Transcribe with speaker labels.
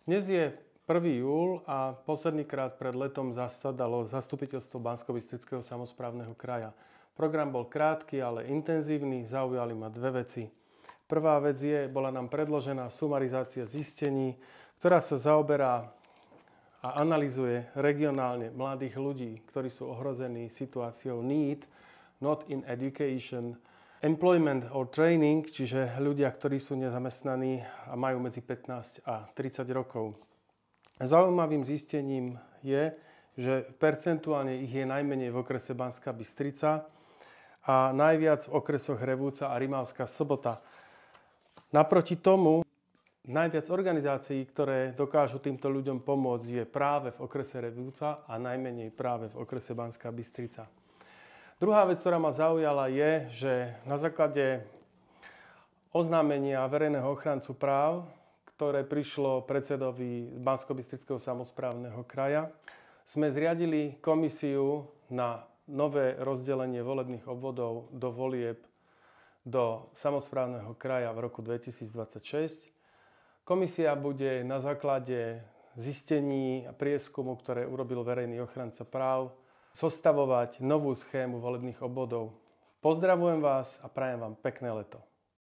Speaker 1: Dnes je 1. júl a posledný krát pred letom zasadalo zastupiteľstvo Banskobystrického samosprávneho kraja. Program bol krátky, ale intenzívny, zaujali ma dve veci. Prvá vec bola nám predložená sumarizácia zistení, ktorá sa zaoberá a analyzuje regionálne mladých ľudí, ktorí sú ohrození situáciou need, not in education, employment or training, čiže ľudia, ktorí sú nezamestnaní a majú medzi 15 a 30 rokov. Zaujímavým zistením je, že percentuálne ich je najmenej v okrese Banská Bystrica a najviac v okresoch Revúca a Rimavská Sobota. Naproti tomu, najviac organizácií, ktoré dokážu týmto ľuďom pomôcť, je práve v okrese Revúca a najmenej práve v okrese Banská Bystrica. Druhá vec, ktorá ma zaujala, je, že na základe oznámenia verejného ochrancu práv, ktoré prišlo predsedovi Banskobystrického samosprávneho kraja, sme zriadili komisiu na nové rozdelenie volebných obvodov do volieb do samosprávneho kraja v roku 2026. Komisia bude na základe zistení a prieskumu, ktoré urobil verejný ochranca práv, zostavovať novú schému volebných obvodov. Pozdravujem vás a prajem vám pekné leto.